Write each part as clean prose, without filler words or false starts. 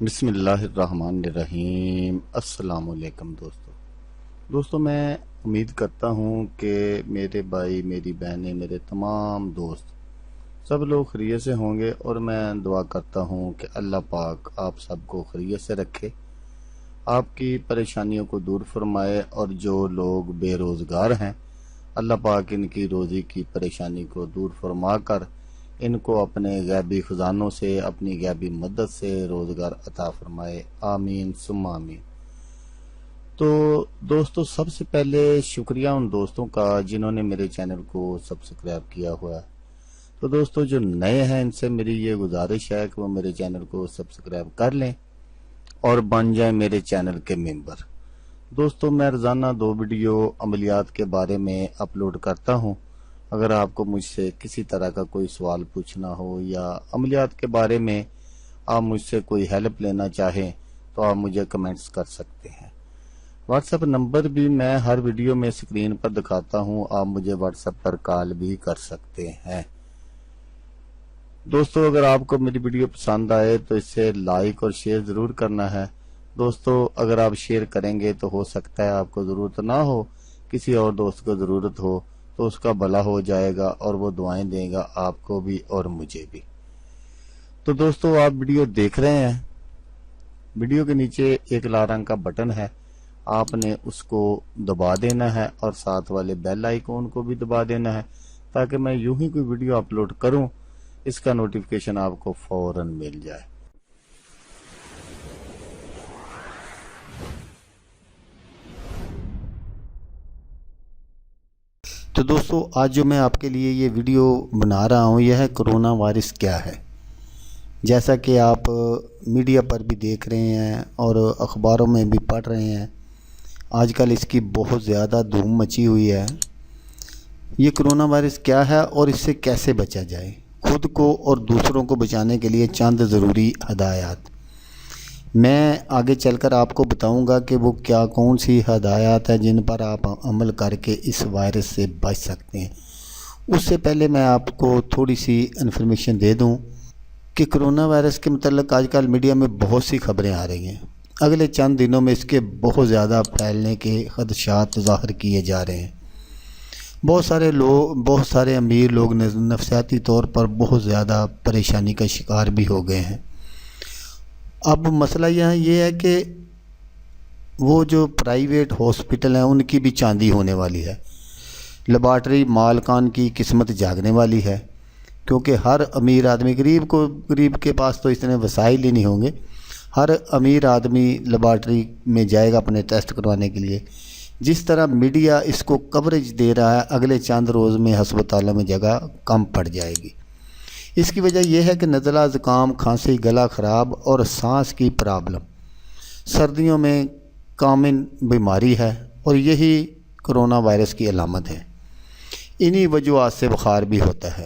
بسم اللہ الرحمن الرحیم۔ السلام علیکم دوستو میں امید کرتا ہوں کہ میرے بھائی، میری بہنیں، میرے تمام دوست سب لوگ خیریت سے ہوں گے، اور میں دعا کرتا ہوں کہ اللہ پاک آپ سب کو خیریت سے رکھے، آپ کی پریشانیوں کو دور فرمائے، اور جو لوگ بے روزگار ہیں اللہ پاک ان کی روزی کی پریشانی کو دور فرما کر ان کو اپنے غیبی خزانوں سے، اپنی غیبی مدد سے روزگار عطا فرمائے، آمین ثم آمین۔ تو دوستو، سب سے پہلے شکریہ ان دوستوں کا جنہوں نے میرے چینل کو سبسکرائب کیا ہوا ہے۔ تو دوستو جو نئے ہیں ان سے میری یہ گزارش ہے کہ وہ میرے چینل کو سبسکرائب کر لیں اور بن جائیں میرے چینل کے ممبر۔ دوستو میں روزانہ 2 ویڈیو عملیات کے بارے میں اپلوڈ کرتا ہوں۔ اگر آپ کو مجھ سے کسی طرح کا کوئی سوال پوچھنا ہو یا عملیات کے بارے میں آپ مجھ سے کوئی ہیلپ لینا چاہیں تو آپ مجھے کمنٹس کر سکتے ہیں۔ واٹس ایپ نمبر بھی میں ہر ویڈیو میں اسکرین پر دکھاتا ہوں، آپ مجھے واٹس ایپ پر کال بھی کر سکتے ہیں۔ دوستو اگر آپ کو میری ویڈیو پسند آئے تو اسے لائک اور شیئر ضرور کرنا ہے۔ دوستو اگر آپ شیئر کریں گے تو ہو سکتا ہے آپ کو ضرورت نہ ہو، کسی اور دوست کو ضرورت ہو، تو اس کا بھلا ہو جائے گا اور وہ دعائیں دے گا آپ کو بھی اور مجھے بھی۔ تو دوستو آپ ویڈیو دیکھ رہے ہیں، ویڈیو کے نیچے ایک لال رنگ کا بٹن ہے، آپ نے اس کو دبا دینا ہے اور ساتھ والے بیل آئیکن کو بھی دبا دینا ہے، تاکہ میں یوں ہی کوئی ویڈیو اپلوڈ کروں اس کا نوٹیفیکیشن آپ کو فوراً مل جائے۔ تو دوستو آج جو میں آپ کے لیے یہ ویڈیو بنا رہا ہوں یہ ہے کرونا وائرس کیا ہے۔ جیسا کہ آپ میڈیا پر بھی دیکھ رہے ہیں اور اخباروں میں بھی پڑھ رہے ہیں، آج کل اس کی بہت زیادہ دھوم مچی ہوئی ہے۔ یہ کرونا وائرس کیا ہے اور اس سے کیسے بچا جائے، خود کو اور دوسروں کو بچانے کے لیے چند ضروری ہدایات میں آگے چل کر آپ کو بتاؤں گا کہ وہ کون سی ہدایات ہیں جن پر آپ عمل کر کے اس وائرس سے بچ سکتے ہیں۔ اس سے پہلے میں آپ کو تھوڑی سی انفارمیشن دے دوں کہ کرونا وائرس کے متعلق آج کل میڈیا میں بہت سی خبریں آ رہی ہیں۔ اگلے چند دنوں میں اس کے بہت زیادہ پھیلنے کے خدشات ظاہر کیے جا رہے ہیں۔ بہت سارے امیر لوگ نفسیاتی طور پر بہت زیادہ پریشانی کا شکار بھی ہو گئے ہیں۔ اب مسئلہ یہاں یہ ہے کہ وہ جو پرائیویٹ ہاسپٹل ہیں ان کی بھی چاندی ہونے والی ہے، لیبارٹری مالکان کی قسمت جاگنے والی ہے، کیونکہ ہر امیر آدمی، غریب کے پاس تو اتنے وسائل ہی نہیں ہوں گے، ہر امیر آدمی لیبارٹری میں جائے گا اپنے ٹیسٹ کروانے کے لیے۔ جس طرح میڈیا اس کو کوریج دے رہا ہے، اگلے چند روز میں ہسپتالوں میں جگہ کم پڑ جائے گی۔ اس کی وجہ یہ ہے کہ نزلہ، زکام، کھانسی، گلا خراب اور سانس کی پرابلم سردیوں میں کامن بیماری ہے، اور یہی کرونا وائرس کی علامت ہے۔ انہی وجوہات سے بخار بھی ہوتا ہے۔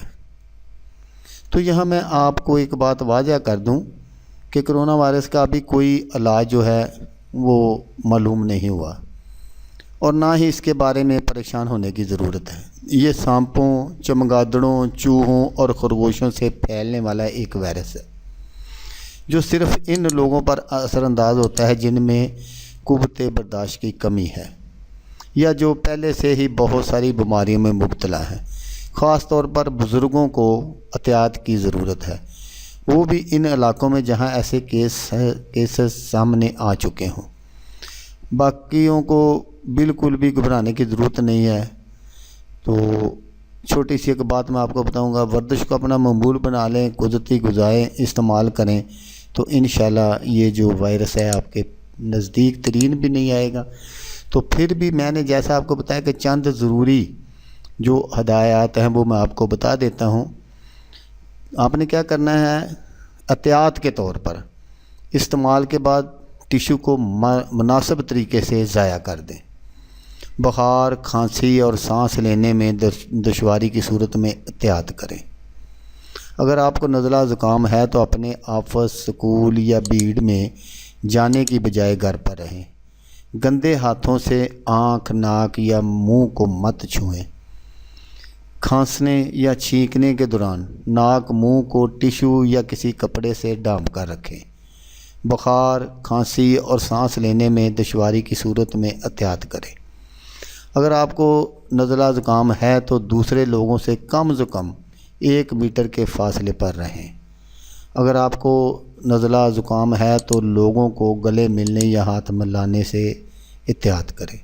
تو یہاں میں آپ کو ایک بات واضح کر دوں کہ کرونا وائرس کا ابھی کوئی علاج جو ہے وہ معلوم نہیں ہوا، اور نہ ہی اس کے بارے میں پریشان ہونے کی ضرورت ہے۔ یہ سانپوں، چمگادڑوں، چوہوں اور خرگوشوں سے پھیلنے والا ایک وائرس ہے جو صرف ان لوگوں پر اثر انداز ہوتا ہے جن میں قوت برداشت کی کمی ہے، یا جو پہلے سے ہی بہت ساری بیماریوں میں مبتلا ہیں۔ خاص طور پر بزرگوں کو احتیاط کی ضرورت ہے، وہ بھی ان علاقوں میں جہاں ایسے کیسز سامنے آ چکے ہوں۔ باقیوں کو بالکل بھی گھبرانے کی ضرورت نہیں ہے۔ تو چھوٹی سی ایک بات میں آپ کو بتاؤں گا، ورزش کو اپنا معمول بنا لیں، قدرتی غذائیں استعمال کریں، تو انشاءاللہ یہ جو وائرس ہے آپ کے نزدیک ترین بھی نہیں آئے گا۔ تو پھر بھی میں نے جیسا آپ کو بتایا کہ چند ضروری جو ہدایات ہیں وہ میں آپ کو بتا دیتا ہوں۔ آپ نے کیا کرنا ہے، احتیاط کے طور پر استعمال کے بعد ٹیشو کو مناسب طریقے سے ضائع کر دیں۔ بخار، کھانسی اور سانس لینے میں دشواری کی صورت میں احتیاط کریں۔ اگر آپ کو نزلہ زکام ہے تو اپنے آفس، سکول یا بھیڑ میں جانے کی بجائے گھر پر رہیں۔ گندے ہاتھوں سے آنکھ، ناک یا منہ کو مت چھوئیں۔ کھانسنے یا چھینکنے کے دوران ناک، منہ کو ٹیشو یا کسی کپڑے سے ڈھانپ کر رکھیں۔ بخار، کھانسی اور سانس لینے میں دشواری کی صورت میں احتیاط کریں۔ اگر آپ کو نزلہ زکام ہے تو دوسرے لوگوں سے کم از کم 1 میٹر کے فاصلے پر رہیں۔ اگر آپ کو نزلہ زکام ہے تو لوگوں کو گلے ملنے یا ہاتھ ملانے سے احتیاط کریں۔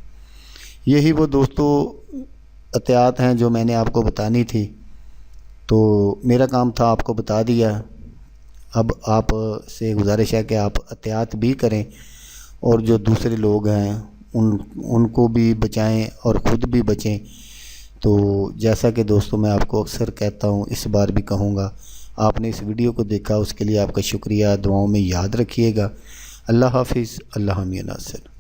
یہی وہ دوستو احتیاط ہیں جو میں نے آپ کو بتانی تھی، تو میرا کام تھا آپ کو بتا دیا۔ اب آپ سے گزارش ہے کہ آپ احتیاط بھی کریں اور جو دوسرے لوگ ہیں ان کو بھی بچائیں اور خود بھی بچیں۔ تو جیسا کہ دوستو میں آپ کو اکثر کہتا ہوں، اس بار بھی کہوں گا، آپ نے اس ویڈیو کو دیکھا اس کے لیے آپ کا شکریہ، دعاؤں میں یاد رکھیے گا۔ اللہ حافظ، اللہ حامی ناصر۔